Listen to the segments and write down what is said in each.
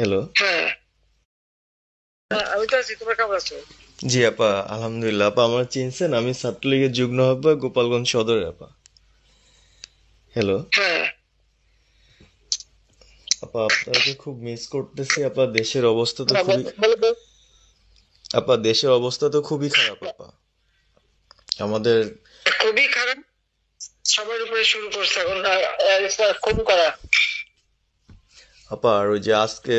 Hello. হ্যাঁ, আমি তো আছি। তোমার কেমন আছো? জি আপা, আলহামদুলিল্লাহ। আপা আমার চিনছেন? আমি ছাত্রলীগের যুগ্ম আহ্বায়ক, গোপালগঞ্জ সদরের আপা। হ্যালো। হ্যাঁ, আপা আপনাকে খুব মিস করতেছি আপা। দেশের অবস্থা তো হ্যাঁ, খুবই বলো তো। আপা, দেশের অবস্থা তো খুবই খারাপ আপা। আমাদের খুবই খারাপ। সবার উপরে শুরু করছে এখন খুন করা। আপা, আর ওই যে আজকে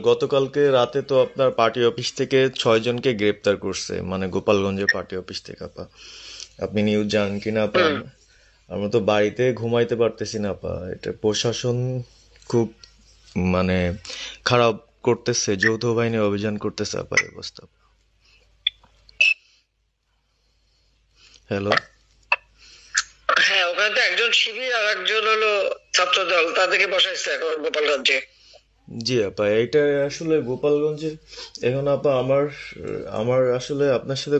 গতকালকে রাতে তো আপনার পার্টি অফিস থেকে 6 জনকে গ্রেপ্তার করছে, মানে গোপালগঞ্জের পার্টি অফিস থেকে আপা। আপনি নিউজ জানেন কিনা আপা? হুম। আমরা তো বাড়িতে ঘুমাইতে পারতেছি না আপা। এটা প্রশাসন খুব মানে খারাপ করতেছে, যৌথ বাহিনী অভিযান করতেছে আপা, এই অবস্থা। হ্যালো। হ্যাঁ, ওখানে তো একজন শিবির আর একজন হলো ছাত্র দল, তাদেরকে বসাইছে এখন গোপালগঞ্জে। জি আপা, এইটা আসলে গোপালগঞ্জে এখন আপা আমার আমার আসলে আপনার সাথে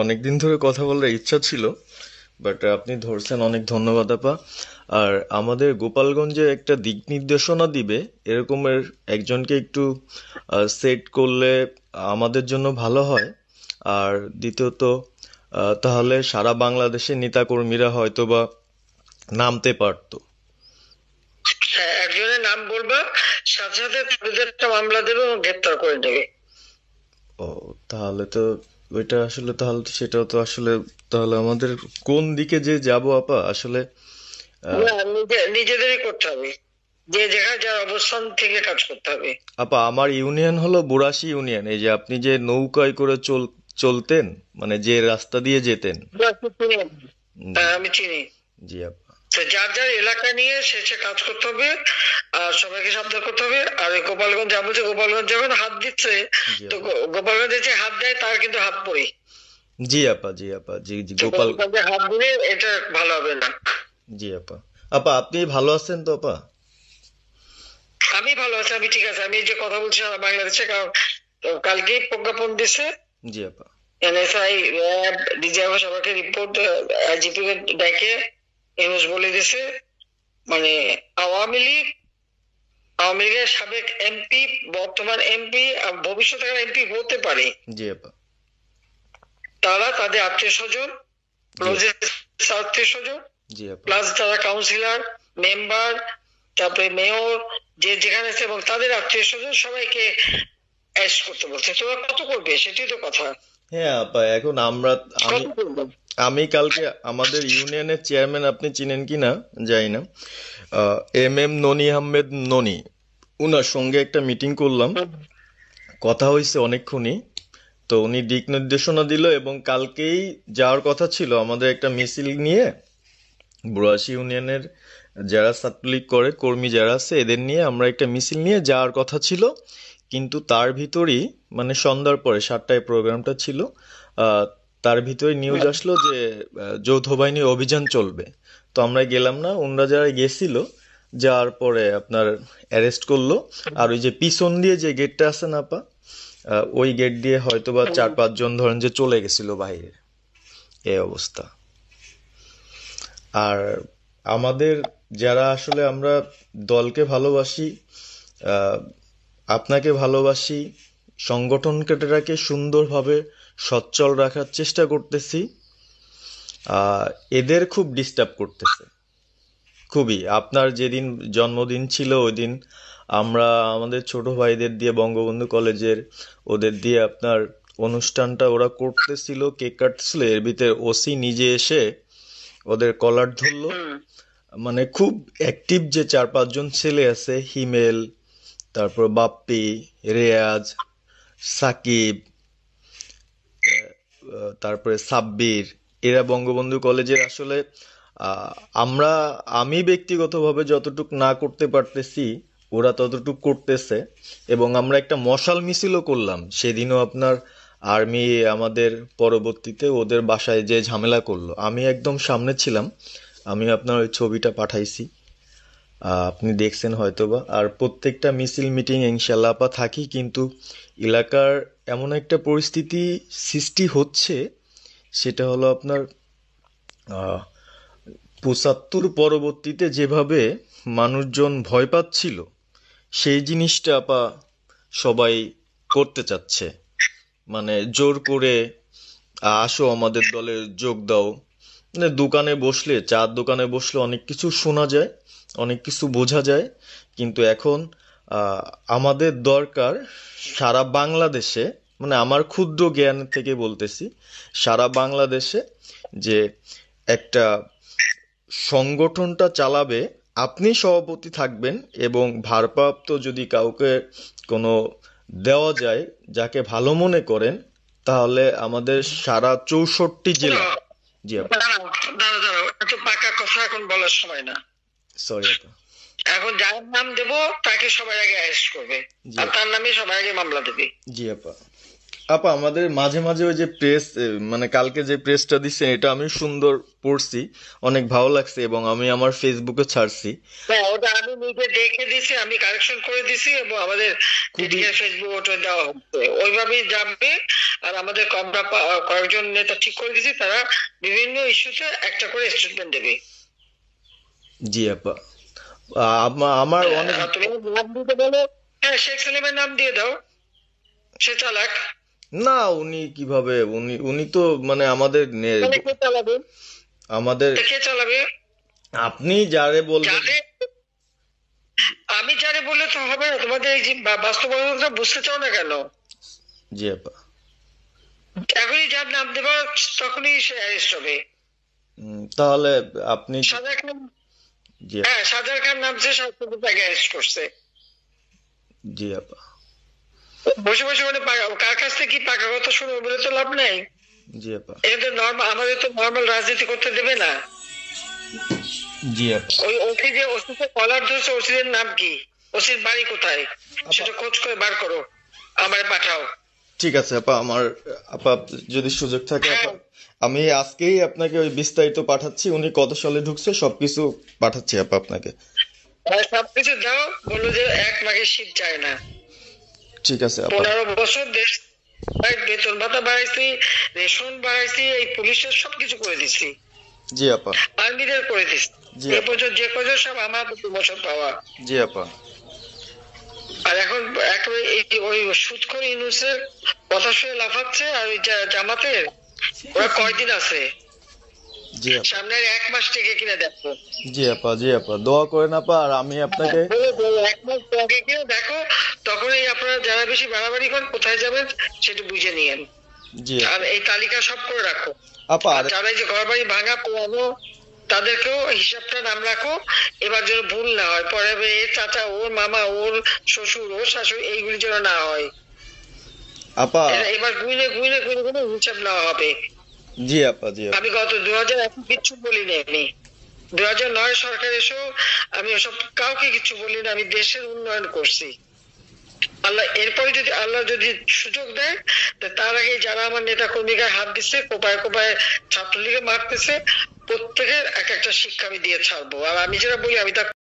অনেকদিন ধরে কথা বলার ইচ্ছা ছিল, বাট আপনি ধরছেন, অনেক ধন্যবাদ আপা। আর আমাদের গোপালগঞ্জে একটা দিক নির্দেশনা দিবে এরকমের একজনকে একটু সেট করলে আমাদের জন্য ভালো হয়। আর দ্বিতীয়ত তাহলে সারা বাংলাদেশের নেতাকর্মীরা হয়তোবা নামতে পারতো। হ্যাঁ, একজনের নাম বলবা, সাথে সাথে তাদের একটা মামলা দেবে এবং গ্রেপ্তার করে নেবে। ও, তাহলে তো ওইটা আসলে, তাহলে তো সেটাও তো আসলে, তাহলে আমাদের কোন দিকে যে যাব আপা আসলে? আহ, না, নিজেদেরই করতে হবে। যে যেখানে যার অবস্থান থেকে কাজ করতে হবে। আপা আমার ইউনিয়ন হলো বুড়াশি ইউনিয়ন। এই যে আপনি যে নৌকায় করে চলতেন, মানে যে রাস্তা দিয়ে যেতেন। জি। হ্যাঁ, আমি চিনি। জি আপা। তো যার যার এলাকা নিয়ে সে সে কাজ করতে হবে। আর সবাইকে সাবধান করতে হবে। আর ওই গোপালগঞ্জ যা বলছে, গোপালগঞ্জ যখন হাত দিচ্ছে, জি তো আপা। গোপালগঞ্জে যে হাত দেয় তার কিন্তু হাত পড়ে। জি আপা। জি আপা। জি জি তো গোপাল। গোপালগঞ্জে হাত দিলে এটা ভালো হবে না। জি আপা। আপা আপনি ভালো আছেন তো আপা? আমি ভালো আছি, আমি ঠিক আছে। আমি এই যে কথা বলছি সারা বাংলাদেশে, কারণ তো কালকেই প্রজ্ঞাপন দিছে। জি আপা। এনএসআই, র্যাব, ডিজিএফআই সবাইকে রিপোর্ট, আইজিপি কে ডেকে এনএস বলে দিছে, মানে আওয়ামী লীগ, আওয়ামী লীগের সাবেক এমপি, বর্তমান এমপি, ভবিষ্যতে এমপি হতে পারে, জি আপা। তারা তাদের আত্মীয় স্বজন, জি ক্লোজের আপা। আত্মীয় স্বজন, জি আপা। প্লাস যারা কাউন্সিলর, মেম্বার, তারপরে মেয়র, যে যেখানে আছে, এবং তাদের আত্মীয় স্বজন সবাইকে অ্যারেস্ট করতে বলছে। তোমরা কত করবে, সেটাই তো কথা। হ্যাঁ আপা, এখন আমরা, আমি কত করবে? আমি কালকে আমাদের ইউনিয়নের চেয়ারম্যান, আপনি চিনেন কি না জানি না, এম এম ননি আহমেদ ননি, উনার সঙ্গে একটা মিটিং করলাম। হুম, কথা হয়েছে অনেকক্ষণই। তো উনি দিক নির্দেশনা দিল এবং কালকেই যাওয়ার কথা ছিল আমাদের একটা মিছিল নিয়ে, বুড়াশি ইউনিয়নের যারা ছাত্রলীগ করে কর্মী যারা আছে এদের নিয়ে আমরা একটা মিছিল নিয়ে যাওয়ার কথা ছিল। কিন্তু তার ভিতরই, মানে সন্ধ্যার পরে 7টায় প্রোগ্রামটা ছিল, আহ, তার ভিতরে নিউজ আসলো যে যৌথ বাহিনী অভিযান চলবে। তো আমরা গেলাম না। ওনরা যারা গেছিল, যাওয়ার পরে আপনার অ্যারেস্ট করলো। আর ওই যে পিছন দিয়ে যে গেটটা আছে না আপা, ওই গেট দিয়ে হয়তোবা হুম। 4-5 জন ধরেন যে চলে গেছিল বাইরে। এই অবস্থা। আর আমাদের যারা আসলে আমরা দলকে ভালোবাসি, আহ, আপনাকে ভালোবাসি, সংগঠনটাকে সুন্দরভাবে সচ্ছল রাখার চেষ্টা করতেছি, আহ, এদের খুব ডিস্টার্ব করতেছে। খুবই, আপনার যেদিন জন্মদিন ছিল ওই দিন আমরা আমাদের ছোট ভাইদের দিয়ে, বঙ্গবন্ধু কলেজের ওদের দিয়ে আপনার অনুষ্ঠানটা ওরা করতেছিল, কেক কাটছিল, এর ভিতরে ওসি নিজে এসে ওদের কলার ধরলো। হুম। মানে খুব অ্যাক্টিভ যে 4-5 জন ছেলে আছে, হিমেল, তারপর বাপ্পি, রেয়াজ, সাকিব, তারপরে সাব্বির, এরা বঙ্গবন্ধু কলেজের আসলে, আহ, আমরা, আমি ব্যক্তিগতভাবে যতটুক না করতে পারতেছি ওরা ততটুক করতেছে। এবং আমরা একটা মশাল মিছিলও করলাম সেদিনও আপনার। আর্মি আমাদের পরবর্তীতে ওদের বাসায় যে ঝামেলা করলো, আমি একদম সামনে ছিলাম। আমি আপনার ওই ছবিটা পাঠাইছি, আপনি দেখছেন হয়তোবা। আর প্রত্যেকটা মিছিল মিটিং ইনশাল্লাহ আপা থাকি, কিন্তু এলাকার এমন একটা পরিস্থিতি সৃষ্টি হচ্ছে, সেটা হলো আপনার 75 পরবর্তীতে যেভাবে মানুষজন ভয় পাচ্ছিল, সেই জিনিসটা আপা সবাই করতে চাচ্ছে, মানে জোর করে আসো আমাদের দলে যোগ দাও। মানে দোকানে বসলে, চার দোকানে বসলে অনেক কিছু শোনা যায়, অনেক কিছু বোঝা যায়, কিন্তু এখন আহ, আমাদের দরকার সারা বাংলাদেশে, মানে আমার ক্ষুদ্র জ্ঞান থেকে বলতেছি, সারা বাংলাদেশে যে একটা সংগঠনটা চালাবে, আপনি সভাপতি থাকবেন, এবং ভারপ্রাপ্ত যদি কাউকে কোনো দেওয়া যায় যাকে ভালো মনে করেন, তাহলে আমাদের সারা 64 জেলা। জি আপা। দাঁড়াও দাঁড়াও দাঁড়াও, এত পাকা কথা এখন বলার সময় না। সরি আপা। এখন যার নাম দেব তাকে সবার আগে অ্যারেস্ট করবে, জি আর আপা। তার নামে সবার আগে মামলা দেবে। জি আপা। আপা আমাদের মাঝে মাঝে ওই যে প্রেস, মানে কালকে যে প্রেসটা দিচ্ছে এটা আমি সুন্দর পড়ছি, অনেক ভালো লাগছে, এবং আমি আমার ফেসবুকে ছাড়ছি। হ্যাঁ, ওটা আমি নিজে দেখে দিছি, আমি কারেকশন করে দিছি, এবং আমাদের খুবই। টিটিআর ফেসবুক ওটা দেওয়া হচ্ছে, ওইভাবেই যাবে। আর আমাদের আমরা কয়েকজন নেতা ঠিক করে দিছি, তারা বিভিন্ন ইস্যুতে একটা করে স্টেটমেন্ট দেবে। জি আপা। আমার অনেক। আর তুমি নাম দিতে বলো, হ্যাঁ শেখ সেলিমের নাম দিয়ে দাও, সে চালাক। না, উনি কিভাবে, উনি উনি তো মানে আমাদের তাহলে কে চালাবে? আমাদের তা কে চালাবে? আপনি যারে বলবেন। যারে আমি যারে বললে তো হবে না, তোমাদের এই যে বাস্তবতা বুঝতে চাও না কেন? জি আপা। এখনই যার নাম দেবা তখনই সে অ্যারেস্ট হবে। তাহলে আপনি। সাজার খান, জি আপা। হ্যাঁ সাজার খান নামছে, শাস্ত্রী তাকে অ্যারেস্ট করছে। জি আপা। বসে বসে মানে কার কাছ থেকে কি পাকা কথা শুনবে বলে তো লাভ নাই। জি আপা। এটা তো নর্মাল, আমাদের তো নর্মাল রাজনীতি করতে দেবে না। জি আপা। ওই ওসি যে ওসিকে কলার ধরছে, ওসির নাম কি, ওসির বাড়ি কোথায়, সেটা খোঁজ করে বার করো, আমারে পাঠাও। ঠিক আছে আপা, আমার আপা যদি সুযোগ থাকে আপা, হ্যাঁ আমি আজকেই আপনাকে ওই বিস্তারিত পাঠাচ্ছি, উনি কত সালে ঢুকছে সবকিছু পাঠাচ্ছি আপা আপনাকে। হ্যাঁ, সবকিছু দাও, বললো যে এক মাঘে শীত যায় না। ঠিক আছে আপা। 15 বছর দেশ বেতন ভাতা বাড়াইছি, রেশন বাড়াইছি, এই পুলিশের সবকিছু করে দিছি, জি আপা। আর্মিদের করে দিছি। জি এই আপা। পর্যন্ত যে কজন সব আমার প্রমোশন পাওয়া। জি আপা। আর এখন একেবারে ওই সুদখোর ইউনূসের কথা শুনে লাফাচ্ছে, আর ওই জামাতের ওরা কয়দিন আছে, জি আপা। সামনের 1 মাস থেকে কিনা দেখো। জি আপা। জি আপা, দোয়া করেন আপা, আর আমি আপনাকে। বলে বলে 1 মাস আগে কিনা দেখো, তখনই আপনারা যারা বেশি বাড়াবাড়ি করেন কোথায় যাবেন সেটা বুঝে নিয়েন। জি আর আপা। এই তালিকা সব করে রাখো। আপা আর যারা এই যে ঘর বাড়ি ভাঙা পোড়ানো, তাদেরকেও হিসাবটা নাম রাখো, এবার যেন ভুল না হয়, পরে আবার এর চাচা, ওর মামা, ওর শ্বশুর, ওর শাশুড়ি, এইগুলি যেন না হয়। আপা। এবার গুইনে গুইনে গুইনে গুইনে হিসাব নেওয়া হবে। জি আপা। জি আপা। আমি গত 2001 কিচ্ছু বলিনি, আমি 2009 সরকার এসেও আমি ওসব কাউকে কিছু বলিনি, আমি দেশের উন্নয়ন করছি। আল্লাহ এরপরে যদি আল্লাহ যদি সুযোগ দেয়, তার আগে যারা আমার নেতা কর্মীকে হাত দিচ্ছে, কোপায় কোপায় ছাত্রলীগে মারতেছে, প্রত্যেকের এক একটা শিক্ষা আমি দিয়ে ছাড়বো। আর আমি যেটা বলি আমি তা